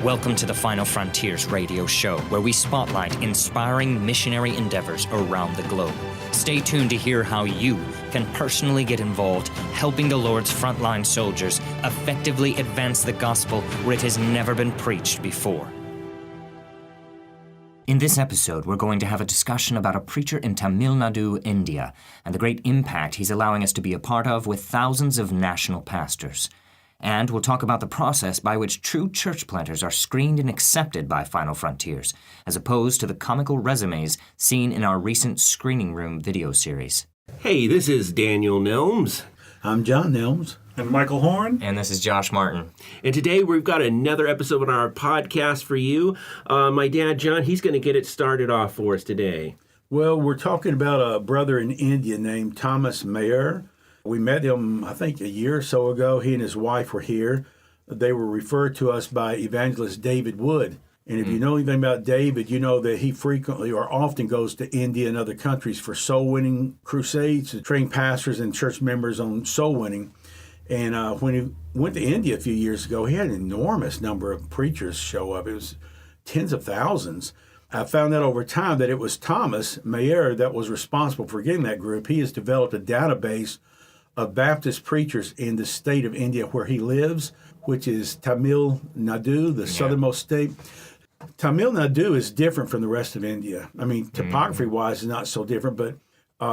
Welcome to the Final Frontiers radio show, where we spotlight inspiring missionary endeavors around the globe. Stay tuned to hear how you can personally get involved, helping the Lord's frontline soldiers effectively advance the gospel where it has never been preached before. In this episode, we're going to have a discussion about a preacher in Tamil Nadu, India, and the great impact he's allowing us to be a part of with thousands of national pastors. And we'll talk about the process by which true church planters are screened and accepted by Final Frontiers, as opposed to the comical resumes seen in our recent screening room video series. Hey, this is Daniel Nelms. I'm Jon Nelms. And Michael Horn. And this is Josh Martin. And today we've got another episode on our podcast for you. My dad, John, he's going to get it started off for us today. Well, we're talking about a brother in India named Thomas Mayer. We met him, I think, a year or so ago. He and his wife were here. They were referred to us by evangelist David Wood. And if you know anything about David, you know that he frequently or often goes to India and other countries for soul-winning crusades to train pastors and church members on soul winning. And when he went to India a few years ago, he had an enormous number of preachers show up. It was tens of thousands. I found out over time that it was Thomas Mayer that was responsible for getting that group. He has developed a database of Baptist preachers in the state of India where he lives, which is Tamil Nadu, the southernmost state. Tamil Nadu is different from the rest of India. I mean, topography-wise, it's not so different, but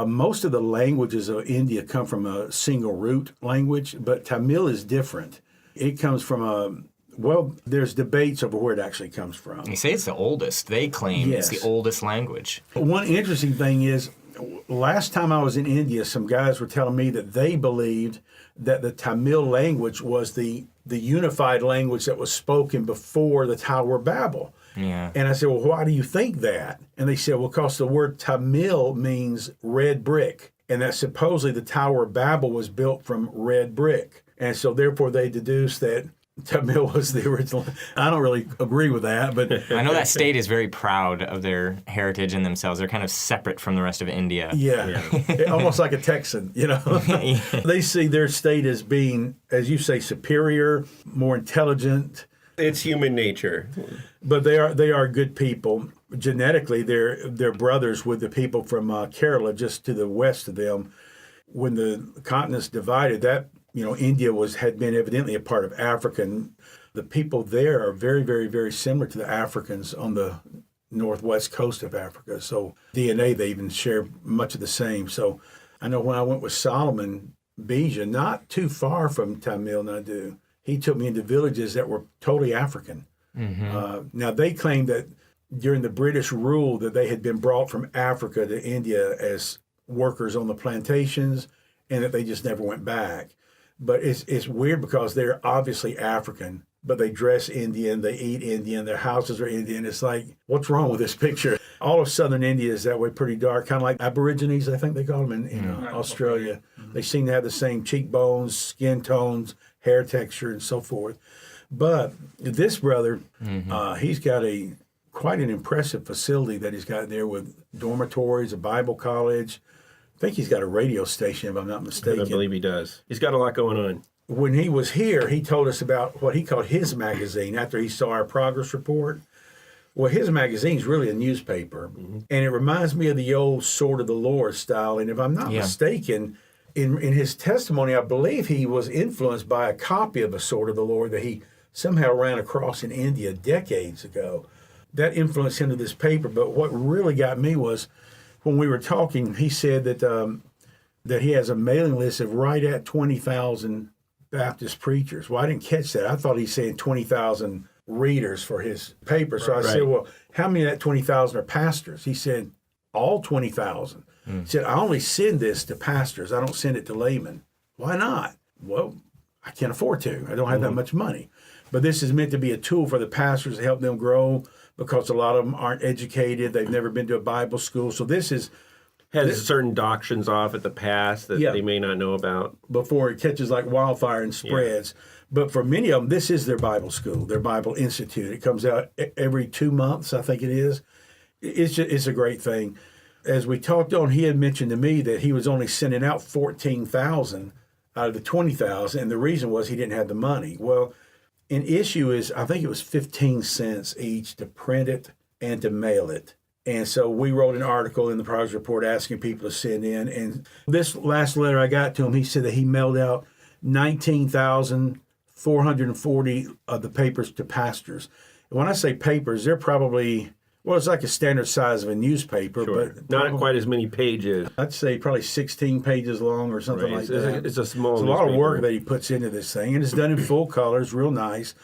most of the languages of India come from a single root language, but Tamil is different. It comes from there's debates over where it actually comes from. They say it's the oldest. They claim Yes. it's the oldest language. One interesting thing is, last time I was in India, some guys were telling me that they believed that the Tamil language was the unified language that was spoken before the Tower of Babel. Yeah. And I said, well, why do you think that? And they said, well, because the word Tamil means red brick, and that supposedly the Tower of Babel was built from red brick. And so therefore they deduced that Tamil was the original. I don't really agree with that, but I know that state is very proud of their heritage and themselves. They're kind of separate from the rest of India. yeah. Almost like a Texan, you know. They see their state as being, as you say, superior, more intelligent. It's human nature. But they are good people. Genetically, they're brothers with the people from Kerala, just to the west of them. When the continents divided, India had been evidently a part of Africa. And the people there are very, very, very similar to the Africans on the northwest coast of Africa. So DNA, they even share much of the same. So I know when I went with Solomon Bija, not too far from Tamil Nadu, he took me into villages that were totally African. Mm-hmm. Now, they claim that during the British rule that they had been brought from Africa to India as workers on the plantations and that they just never went back. But it's weird because they're obviously African, but they dress Indian, they eat Indian, their houses are Indian. It's like, what's wrong with this picture? All of southern India is that way, pretty dark, kind of like Aborigines, I think they call them in Australia. They seem to have the same cheekbones, skin tones, hair texture, and so forth. But this brother, he's got quite an impressive facility that he's got there with dormitories, a Bible college. I think he's got a radio station, if I'm not mistaken. I believe he does. He's got a lot going on. When he was here, he told us about what he called his magazine after he saw our progress report. Well, his magazine is really a newspaper, and it reminds me of the old Sword of the Lord style. And if I'm not mistaken, in his testimony, I believe he was influenced by a copy of a Sword of the Lord that he somehow ran across in India decades ago. That influenced him to this paper. But what really got me was when we were talking, he said that he has a mailing list of right at 20,000 Baptist preachers. Well, I didn't catch that. I thought he's saying 20,000 readers for his paper. So I said, well, how many of that 20,000 are pastors? He said, all 20,000. He said, I only send this to pastors. I don't send it to laymen. Why not? Well, I can't afford to. I don't have that much money. But this is meant to be a tool for the pastors to help them grow because a lot of them aren't educated. They've never been to a Bible school. So this is... Has certain doctrines off at the past that they may not know about. Before it catches like wildfire and spreads. But for many of them, this is their Bible school, their Bible institute. It comes out every 2 months, I think it is. It's a great thing. As we talked on, he had mentioned to me that he was only sending out 14,000 out of the 20,000, and the reason was he didn't have the money. Well, An issue is, I think it was 15 cents each to print it and to mail it. And so we wrote an article in the progress report asking people to send in. And this last letter I got to him, he said that he mailed out 19,440 of the papers to pastors. And when I say papers, they're probably, well, it's like a standard size of a newspaper, but not quite as many pages. I'd say probably 16 pages long or something like that. It's a small. It's a lot of work that he puts into this thing, and it's done in full colors, real nice.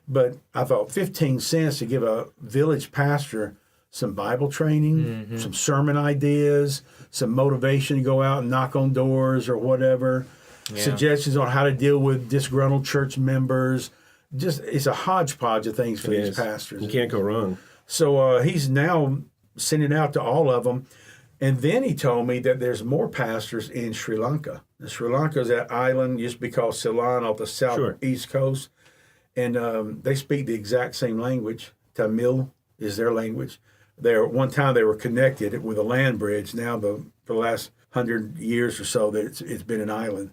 But I thought 15 cents to give a village pastor some Bible training, some sermon ideas, some motivation to go out and knock on doors or whatever, suggestions on how to deal with disgruntled church members. Just it's a hodgepodge of things for these pastors. You can't go wrong. So he's now sending out to all of them. And then he told me that there's more pastors in Sri Lanka. And Sri Lanka is that island used to be called Ceylon off the southeast coast. And they speak the exact same language. Tamil is their language. One time they were connected with a land bridge. Now for the last 100 years or so, that it's been an island.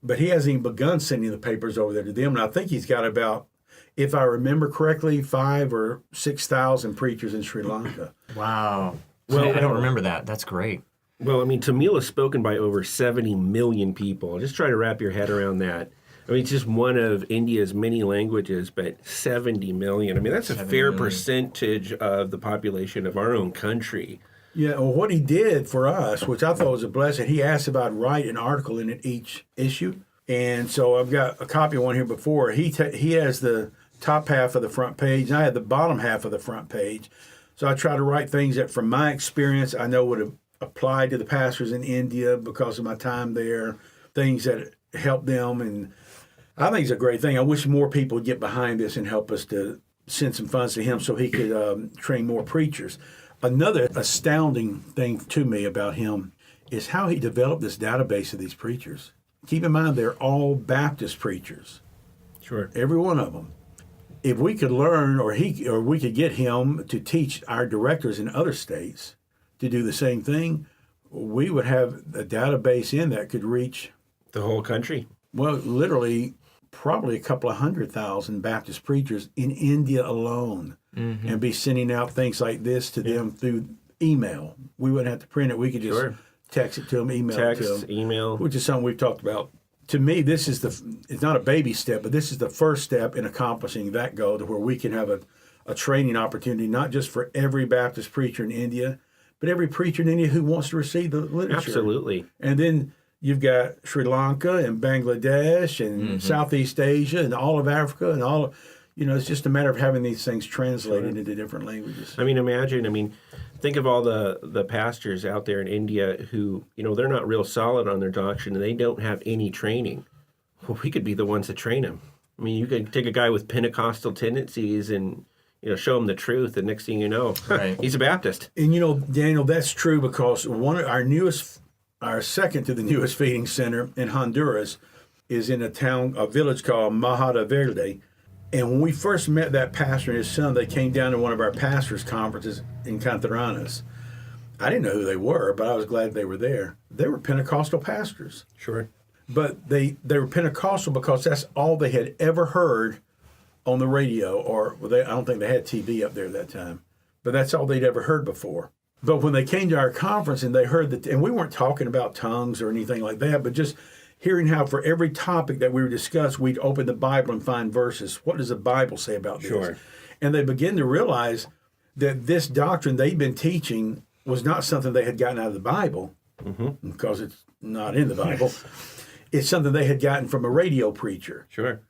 But he hasn't even begun sending the papers over there to them. And I think he's got about, if I remember correctly, 5,000 or 6,000 preachers in Sri Lanka. Wow. Well, I don't remember that. That's great. Well, I mean, Tamil is spoken by over 70 million people. Just try to wrap your head around that. I mean, it's just one of India's many languages, but 70 million. I mean, that's a fair percentage of the population of our own country. Yeah, well, what he did for us, which I thought was a blessing, he asked if I'd write an article in each issue. And so I've got a copy of one here before. He has the top half of the front page, and I had the bottom half of the front page. So I try to write things that, from my experience, I know would have applied to the pastors in India because of my time there, things that help them. And I think it's a great thing. I wish more people would get behind this and help us to send some funds to him so he could train more preachers. Another astounding thing to me about him is how he developed this database of these preachers. Keep in mind, they're all Baptist preachers. Sure. Every one of them. If we could learn, or we could get him to teach our directors in other states to do the same thing, we would have a database in that could reach the whole country. Well, literally, probably a couple of 100,000 Baptist preachers in India alone, and be sending out things like this to them through email. We wouldn't have to print it. We could just text it to them, email it to them. Email. Which is something we've talked about. To me, this is it's not a baby step, but this is the first step in accomplishing that goal, to where we can have a training opportunity, not just for every Baptist preacher in India, but every preacher in India who wants to receive the literature. Absolutely. And then you've got Sri Lanka and Bangladesh and Southeast Asia and all of Africa and all of, it's just a matter of having these things translated into different languages. I mean, think of all the pastors out there in India who, they're not real solid on their doctrine and they don't have any training. Well, we could be the ones that train them. I mean, you could take a guy with Pentecostal tendencies and, show him the truth, and next thing you know, he's a Baptist. And, Daniel, that's true, because one of our second to the newest feeding center in Honduras is in a village called Mahada Verde. And when we first met that pastor and his son, they came down to one of our pastors' conferences in Cantaranas. I didn't know who they were, but I was glad they were there. They were Pentecostal pastors. Sure. But they were Pentecostal because that's all they had ever heard on the radio, or I don't think they had TV up there at that time, but that's all they'd ever heard before. But when they came to our conference and they heard that, and we weren't talking about tongues or anything like that, but just hearing how for every topic that we were discussed, we'd open the Bible and find verses. What does the Bible say about this? Sure. And they began to realize that this doctrine they'd been teaching was not something they had gotten out of the Bible, because it's not in the Bible. It's something they had gotten from a radio preacher. Sure.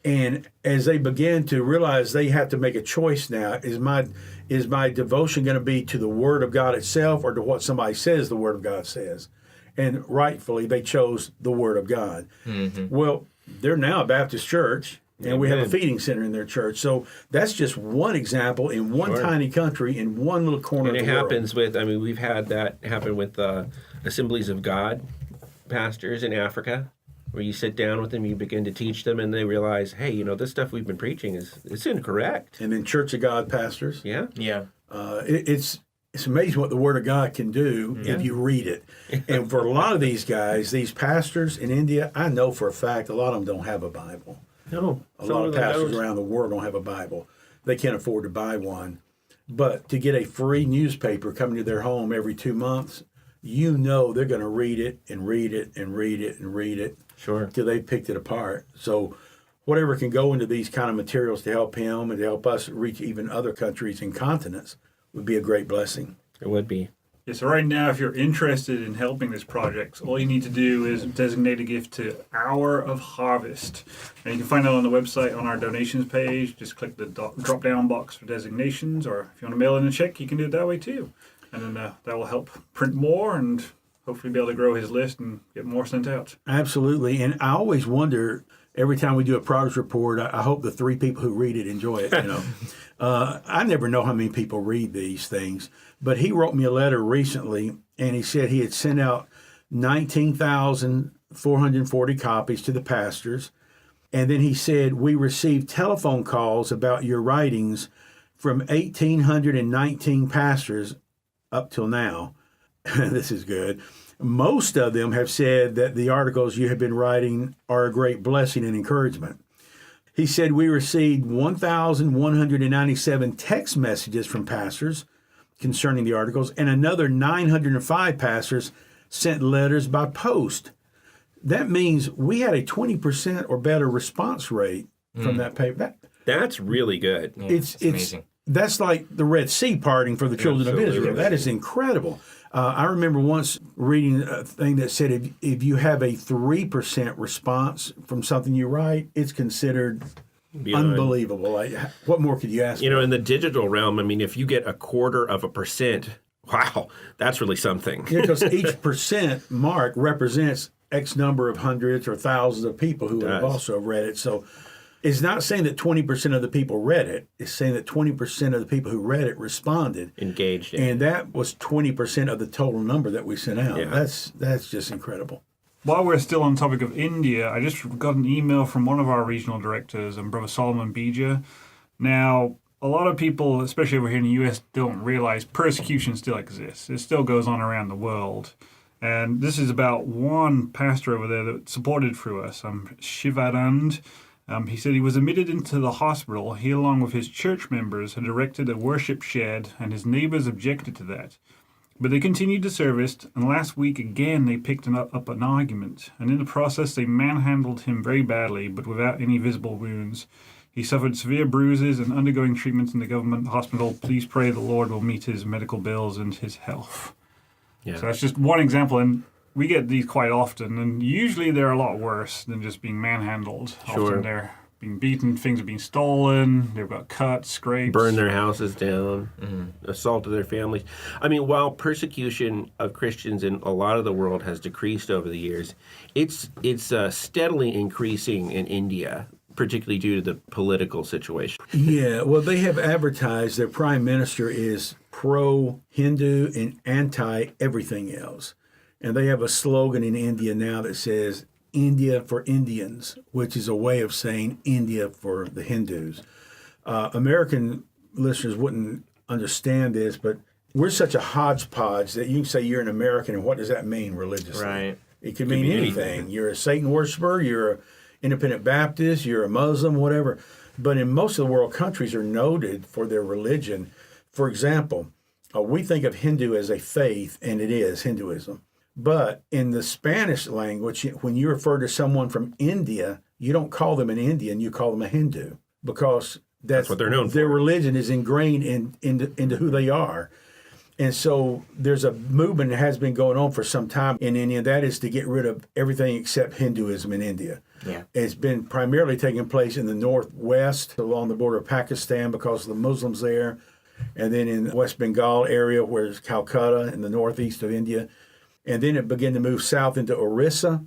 And as they began to realize they have to make a choice now, is my devotion going to be to the Word of God itself, or to what somebody says the Word of God says? And rightfully, they chose the Word of God. Well, they're now a Baptist church, and we have a feeding center in their church. So that's just one example in one tiny country, in one little corner of the world. And it happens we've had that happen with Assemblies of God pastors in Africa, where you sit down with them, you begin to teach them, and they realize, hey, this stuff we've been preaching it's incorrect. And then Church of God pastors. Yeah. It's amazing what the Word of God can do if you read it. And for a lot of these guys, these pastors in India, I know for a fact a lot of them don't have a Bible. No, A some lot of them pastors don't. around the world don't have a Bible. They can't afford to buy one. But to get a free newspaper coming to their home every 2 months, you know they're going to read it and read it and read it and read it Sure. till they picked it apart. So whatever can go into these kind of materials to help him and to help us reach even other countries and continents would be a great blessing. It would be. Yeah, so right now, if you're interested in helping this project, all you need to do is designate a gift to Hour of Harvest. And you can find that on the website on our donations page. Just click the drop-down box for designations, or if you want to mail in a check, you can do it that way too. And then that will help print more and hopefully be able to grow his list and get more sent out. Absolutely. And I always wonder, every time we do a progress report, I hope the 3 people who read it enjoy it, I never know how many people read these things. But he wrote me a letter recently, and he said he had sent out 19,440 copies to the pastors. And then he said, we received telephone calls about your writings from 1,819 pastors up till now. This is good. Most of them have said that the articles you have been writing are a great blessing and encouragement. He said we received 1,197 text messages from pastors concerning the articles, and another 905 pastors sent letters by post. That means we had a 20% or better response rate from that paper. That's really good. Yeah, It's amazing. That's like the Red Sea parting for the children of Israel. That is incredible. I remember once reading a thing that said if you have a 3% response from something you write, it's considered Beyond. unbelievable. Like, what more could you ask You know, for? in the digital realm, I mean, if you get 0.25%, wow, that's really something. Because each percent mark represents X number of hundreds or thousands of people who have does. also read it. So it's not saying that 20% of the people read it. It's saying that 20% of the people who read it responded. Engaged in. And that was 20% of the total number that we sent out. Yeah. That's just incredible. While we're still on the topic of India, I just got an email from one of our regional directors, Brother Solomon Bija. Now, a lot of people, especially over here in the U.S., don't realize persecution still exists. It still goes on around the world. And this is about one pastor over there that supported through us, Shivanand. He said he was admitted into the hospital. He, along with his church members, had erected a worship shed, and his neighbors objected to that. But they continued the service, and last week again they picked up an argument, and in the process they manhandled him very badly, but without any visible wounds. He suffered severe bruises and undergoing treatments in the government hospital. Please pray the Lord will meet his medical bills and his health. Yeah. So that's just one example, and we get these quite often, and usually they're a lot worse than just being manhandled. Sure. Often they're being beaten, things are being stolen, they've got cuts, scrapes. Burn their houses down, assaulted their families. I mean, while persecution of Christians in a lot of the world has decreased over the years, it's steadily increasing in India, particularly due to the political situation. Yeah, well, they have advertised their prime minister is pro-Hindu and anti-everything else. And they have a slogan in India now that says, India for Indians, which is a way of saying India for the Hindus. American listeners wouldn't understand this, but we're such a hodgepodge that you can say you're an American, and what does that mean religiously? Right. It could mean anything. You're a Satan worshiper, you're an independent Baptist, you're a Muslim, whatever. But in most of the world, countries are noted for their religion. For example, we think of Hindu as a faith, and it is Hinduism. But in the Spanish language, when you refer to someone from India, you don't call them an Indian, you call them a Hindu, because that's what they're known their for. religion is ingrained into who they are. And so there's a movement that has been going on for some time in India, and that is to get rid of everything except Hinduism in India. Yeah. It's been primarily taking place in the northwest along the border of Pakistan because of the Muslims there, and then in the West Bengal area where it's Calcutta in the northeast of India. And then it began to move south into Orissa,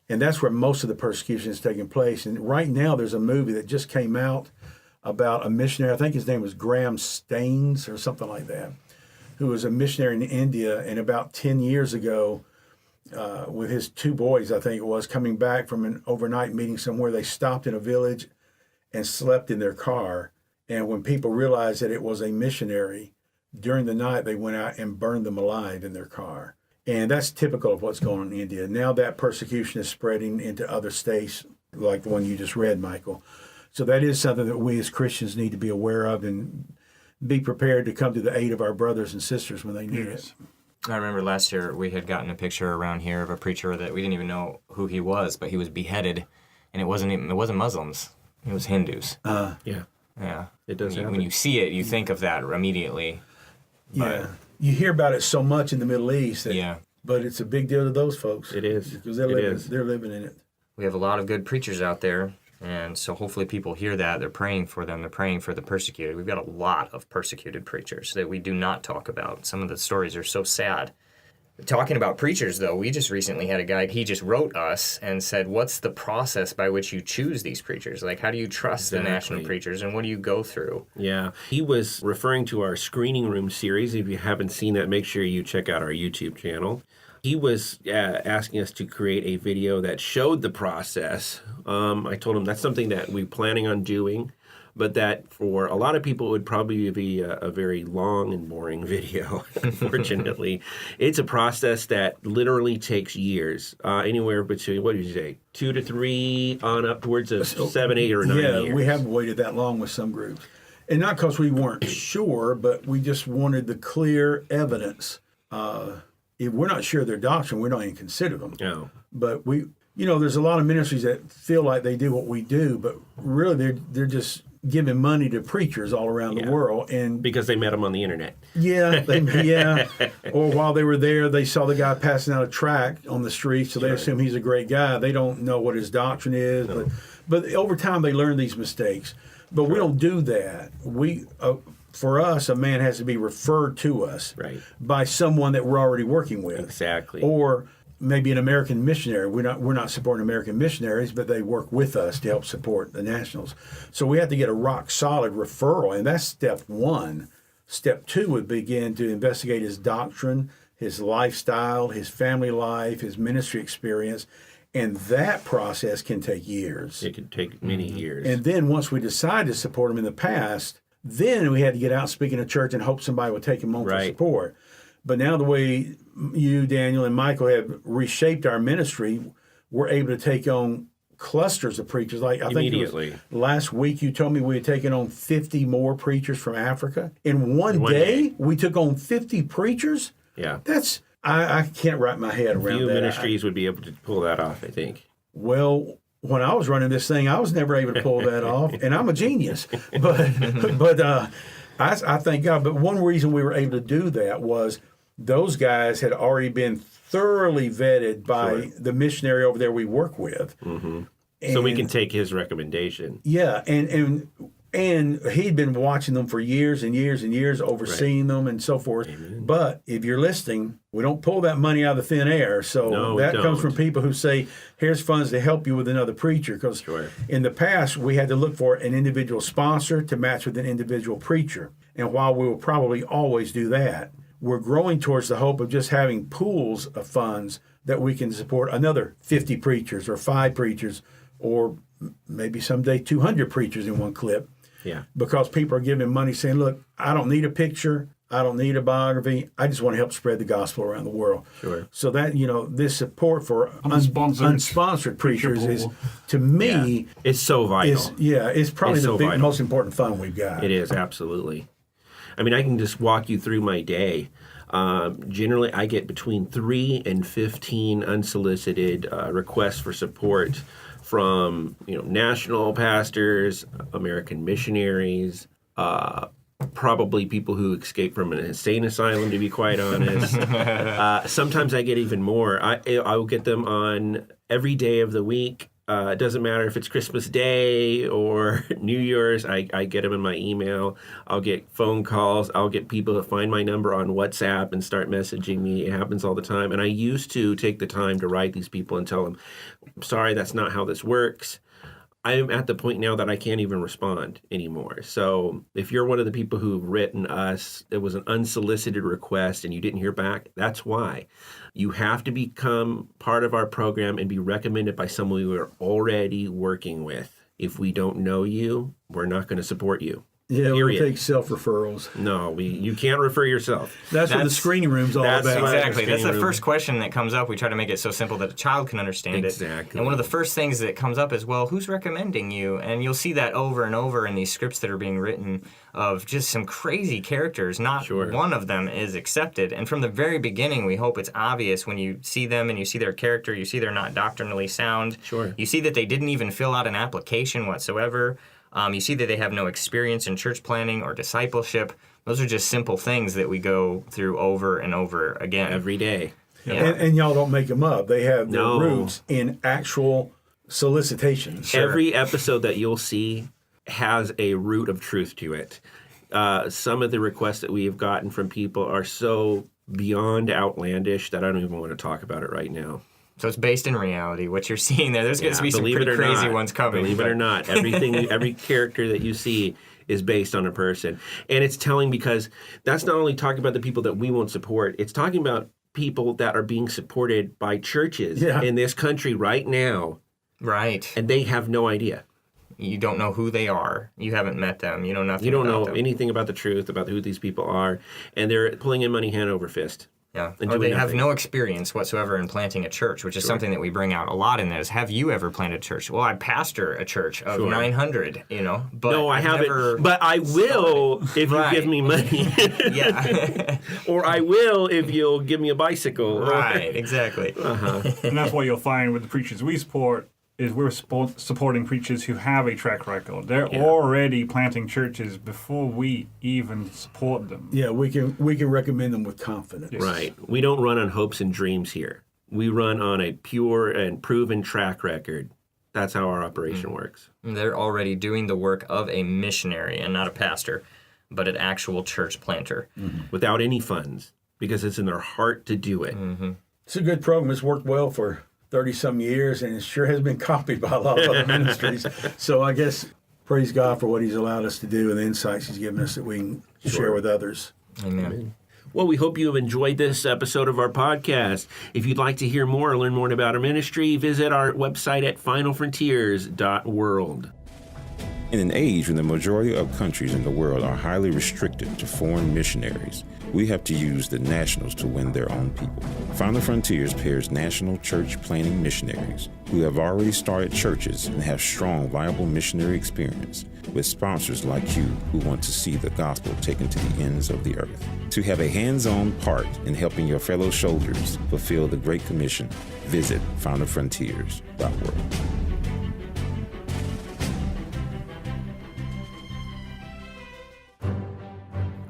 and that's where most of the persecution is taking place. And right now there's a movie that just came out about a missionary, I think his name was Graham Staines or something like that, who was a missionary in India, and about 10 years ago, with his 2 boys, I think it was, coming back from an overnight meeting somewhere, they stopped in a village and slept in their car. And when people realized that it was a missionary, during the night they went out and burned them alive in their car. And that's typical of what's going on in India. Now that persecution is spreading into other states like the one you just read, Michael. So that is something that we as Christians need to be aware of and be prepared to come to the aid of our brothers and sisters when they need it. I remember last year we had gotten a picture around here of a preacher that we didn't even know who he was, but he was beheaded, and it wasn't Muslims, it was Hindus. Yeah. Yeah, It does happen. When you see it, you think of that immediately. Yeah. You hear about it so much in the Middle East. Yeah. But it's a big deal to those folks. It is. Because they're living in it. We have a lot of good preachers out there, and so hopefully people hear that. They're praying for them. They're praying for the persecuted. We've got a lot of persecuted preachers that we do not talk about. Some of the stories are so sad. Talking about preachers, though, we just recently had a guy, he just wrote us and said, what's the process by which you choose these preachers? Like, how do you trust the national preachers, and what do you go through? Yeah. He was referring to our screening room series. If you haven't seen that, make sure you check out our YouTube channel. He was asking us to create a video that showed the process. I told him that's something that we're planning on doing, but that for a lot of people it would probably be a very long and boring video, unfortunately. It's a process that literally takes years, anywhere between, what did you say, 2 to 3 on upwards of 7, 8, or 9 years. Yeah, we haven't waited that long with some groups. And not because we weren't sure, but we just wanted the clear evidence. If we're not sure of their doctrine, we don't even consider them. No. But there's a lot of ministries that feel like they do what we do, but really they're just giving money to preachers all around the world, and Because they met them on the internet. or while they were there, they saw the guy passing out a tract on the street, so they assume he's a great guy. They don't know what his doctrine is, but over time they learn these mistakes. But we don't do that. For us, a man has to be referred to us by someone that we're already working with. Exactly. Or maybe an American missionary. We're not supporting American missionaries, but they work with us to help support the nationals. So we have to get a rock solid referral, and that's step one. Step two would begin to investigate his doctrine, his lifestyle, his family life, his ministry experience, and that process can take years. It could take many years. And then once we decide to support him in the past, then we had to get out speaking to church and hope somebody would take him on for support. But now the way you, Daniel, and Michael have reshaped our ministry, we're able to take on clusters of preachers. Like I think it was last week you told me we had taken on 50 more preachers from Africa. In one day, we took on 50 preachers? Yeah. That's, I can't wrap my head around that. Few ministries would be able to pull that off, I think. Well, when I was running this thing, I was never able to pull that off, and I'm a genius. But I thank God. But one reason we were able to do that was those guys had already been thoroughly vetted by the missionary over there we work with. Mm-hmm. So we can take his recommendation. Yeah, and he'd been watching them for years and years and years, overseeing them and so forth. Amen. But if you're listening, we don't pull that money out of the thin air. So that comes from people who say, here's funds to help you with another preacher. Because in the past, we had to look for an individual sponsor to match with an individual preacher. And while we will probably always do that, we're growing towards the hope of just having pools of funds that we can support another 50 preachers or 5 preachers or maybe someday 200 preachers in one clip. Yeah. Because people are giving money saying, look, I don't need a picture. I don't need a biography. I just want to help spread the gospel around the world. Sure. So that, this support for unsponsored preachers is, to me... It's so vital. It's probably the most important fund we've got. It is, absolutely. I mean, I can just walk you through my day. Generally, I get between 3 and 15 unsolicited requests for support from national pastors, American missionaries, probably people who escaped from an insane asylum, to be quite honest. Sometimes I get even more. I will get them on every day of the week. It doesn't matter if it's Christmas Day or New Year's. I get them in my email. I'll get phone calls. I'll get people to find my number on WhatsApp and start messaging me. It happens all the time. And I used to take the time to write these people and tell them, I'm sorry, that's not how this works. I'm at the point now that I can't even respond anymore. So if you're one of the people who've written us, it was an unsolicited request and you didn't hear back, that's why. You have to become part of our program and be recommended by someone we are already working with. If we don't know you, we're not going to support you. Yeah, we Period. take self-referrals. No, you can't refer yourself. That's what the screening room's all that's about. right. Exactly. That's the Screening room. first question that comes up. We try to make it so simple that a child can understand it. Exactly. And one of the first things that comes up is, well, who's recommending you? And you'll see that over and over in these scripts that are being written of just some crazy characters. Not one of them is accepted. And from the very beginning, we hope it's obvious when you see them and you see their character, you see they're not doctrinally sound. Sure. You see that they didn't even fill out an application whatsoever. You see that they have no experience in church planning or discipleship. Those are just simple things that we go through over and over again. Every day. Yeah. And y'all don't make them up. They have their No. roots in actual solicitations. Sure. Every episode that you'll see has a root of truth to it. Some of the requests that we have gotten from people are so beyond outlandish that I don't even want to talk about it right now. So it's based in reality. What you're seeing there, there's going to be some believe pretty it or crazy not, ones coming. Believe it or not, every character that you see is based on a person. And it's telling because that's not only talking about the people that we won't support, it's talking about people that are being supported by churches in this country right now, Right. and they have no idea. You don't know who they are. You haven't met them. You know nothing You don't about know them. anything about the truth, about who these people are, and they're pulling in money hand over fist. Yeah. and Or they doing have nothing. no experience whatsoever in planting a church, which is something that we bring out a lot in this. Have you ever planted a church? Well, I pastor a church of 900, but No, I I've haven't. never But I will if you Right. give me money. Yeah. Or I will if you'll give me a bicycle. Right, exactly. And that's what you'll find with the preachers we support is we're supporting preachers who have a track record. They're already planting churches before we even support them. Yeah, we can recommend them with confidence. Right. We don't run on hopes and dreams here. We run on a pure and proven track record. That's how our operation works. They're already doing the work of a missionary and not a pastor, but an actual church planter. Without any funds, because it's in their heart to do it. It's a good program. It's worked well for 30-some years, and it sure has been copied by a lot of other ministries. So I guess praise God for what he's allowed us to do and the insights he's given us that we can share with others. Amen. Well, we hope you have enjoyed this episode of our podcast. If you'd like to hear more or learn more about our ministry, visit our website at finalfrontiers.world. In an age when the majority of countries in the world are highly restricted to foreign missionaries, we have to use the nationals to win their own people. Final Frontiers pairs national church planting missionaries who have already started churches and have strong, viable missionary experience with sponsors like you who want to see the gospel taken to the ends of the earth. To have a hands-on part in helping your fellow soldiers fulfill the Great Commission, visit finalfrontiers.org.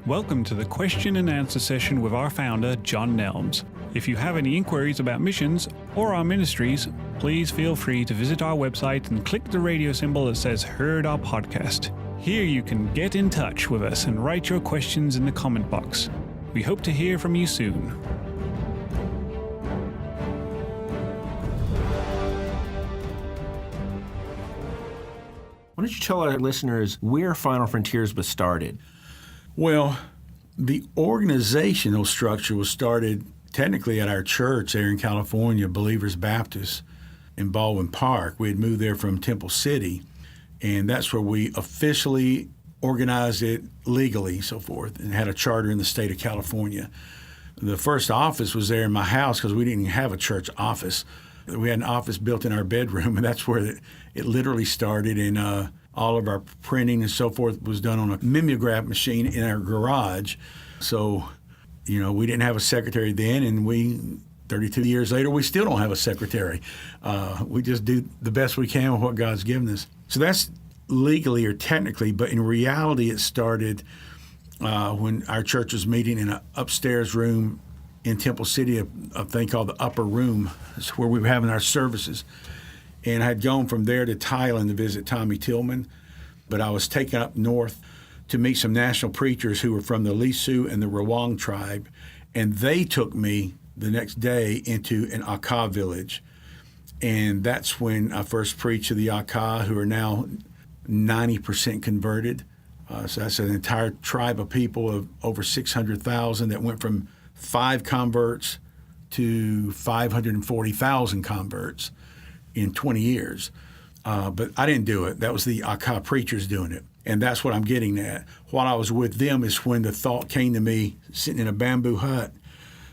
Welcome to the question and answer session with our founder, Jon Nelms. If you have any inquiries about missions or our ministries, please feel free to visit our website and click the radio symbol that says Heard Our Podcast. Here you can get in touch with us and write your questions in the comment box. We hope to hear from you soon. Why don't you tell our listeners where Final Frontiers was started? Well, the organizational structure was started technically at our church there in California, Believers Baptist in Baldwin Park. We had moved there from Temple City, and that's where we officially organized it legally, so forth, and had a charter in the state of California. The first office was there in my house because we didn't have a church office. We had an office built in our bedroom, and that's where it literally started. And all of our printing and so forth was done on a mimeograph machine in our garage. So, we didn't have a secretary then, and 32 years later, we still don't have a secretary. We just do the best we can with what God's given us. So that's legally or technically, but in reality, it started when our church was meeting in an upstairs room in Temple City, a thing called the Upper Room. It's where we were having our services. And I had gone from there to Thailand to visit Tommy Tillman, but I was taken up north to meet some national preachers who were from the Lisu and the Rawang tribe, and they took me the next day into an Aka village. And that's when I first preached to the Aka, who are now 90% converted. So that's an entire tribe of people of over 600,000 that went from 5 converts to 540,000 converts in 20 years. But I didn't do it. That was the Aka preachers doing it. And that's what I'm getting at. While I was with them is when the thought came to me, sitting in a bamboo hut,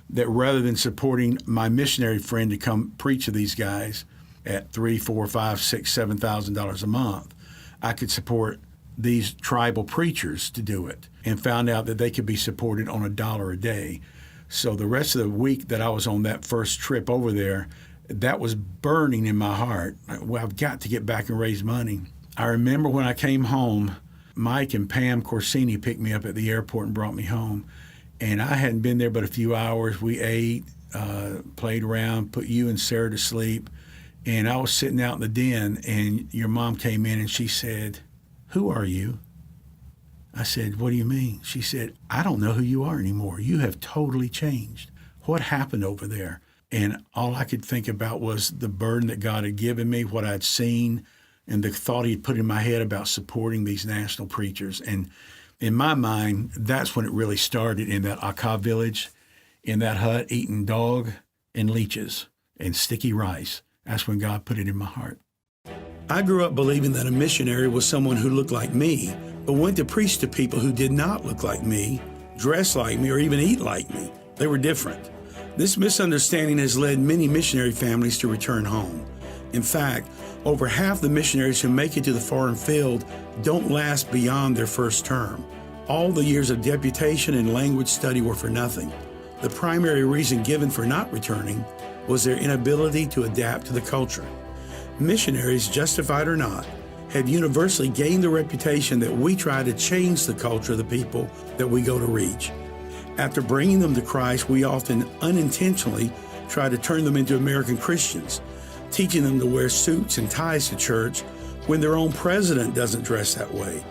that rather than supporting my missionary friend to come preach to these guys at $3,000, $4,000, $5,000, $6,000, $7,000 a month, I could support these tribal preachers to do it, and found out that they could be supported on $1 a day. So the rest of the week that I was on that first trip over there, that was burning in my heart. Well, I've got to get back and raise money. I remember when I came home, Mike and Pam Corsini picked me up at the airport and brought me home. And I hadn't been there but a few hours. We ate, played around, put you and Sarah to sleep. And I was sitting out in the den, and your mom came in and she said, "Who are you?" I said, "What do you mean?" She said, "I don't know who you are anymore. You have totally changed. What happened over there?" And all I could think about was the burden that God had given me, what I'd seen, and the thought he'd put in my head about supporting these national preachers. And in my mind, that's when it really started, in that Aka village, in that hut, eating dog and leeches and sticky rice. That's when God put it in my heart. I grew up believing that a missionary was someone who looked like me, but went to preach to people who did not look like me, dress like me, or even eat like me. They were different. This misunderstanding has led many missionary families to return home. In fact, over half the missionaries who make it to the foreign field don't last beyond their first term. All the years of deputation and language study were for nothing. The primary reason given for not returning was their inability to adapt to the culture. Missionaries, justified or not, have universally gained the reputation that we try to change the culture of the people that we go to reach. After bringing them to Christ, we often unintentionally try to turn them into American Christians, teaching them to wear suits and ties to church when their own president doesn't dress that way.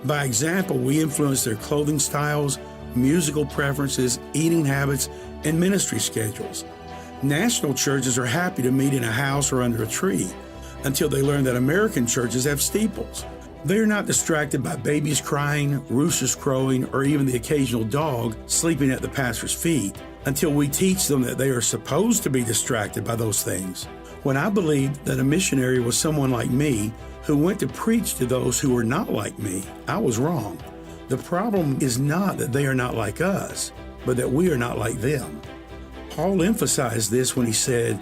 By example, we influence their clothing styles, musical preferences, eating habits, and ministry schedules. National churches are happy to meet in a house or under a tree until they learn that American churches have steeples. They are not distracted by babies crying, roosters crowing, or even the occasional dog sleeping at the pastor's feet until we teach them that they are supposed to be distracted by those things. When I believed that a missionary was someone like me who went to preach to those who were not like me, I was wrong. The problem is not that they are not like us, but that we are not like them. Paul emphasized this when he said,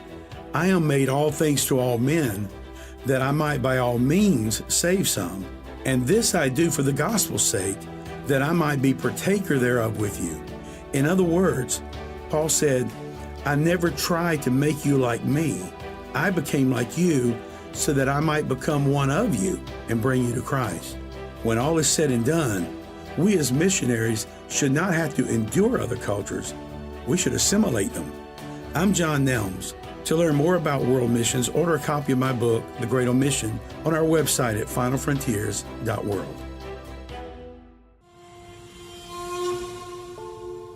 "I am made all things to all men, that I might by all means save some. And this I do for the gospel's sake, that I might be partaker thereof with you." In other words, Paul said, "I never tried to make you like me. I became like you so that I might become one of you and bring you to Christ." When all is said and done, we as missionaries should not have to endure other cultures. We should assimilate them. I'm Jon Nelms. To learn more about world missions, order a copy of my book, The Great Omission, on our website at finalfrontiers.world.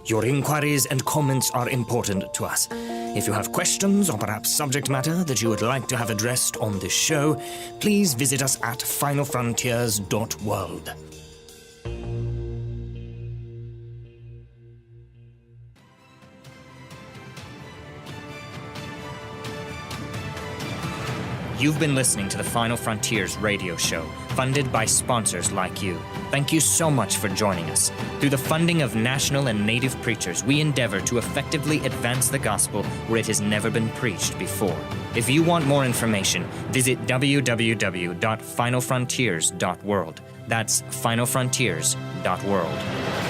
Your inquiries and comments are important to us. If you have questions or perhaps subject matter that you would like to have addressed on this show, please visit us at finalfrontiers.world. You've been listening to the Final Frontiers radio show, funded by sponsors like you. Thank you so much for joining us. Through the funding of national and native preachers, we endeavor to effectively advance the gospel where it has never been preached before. If you want more information, visit www.finalfrontiers.world. That's finalfrontiers.world.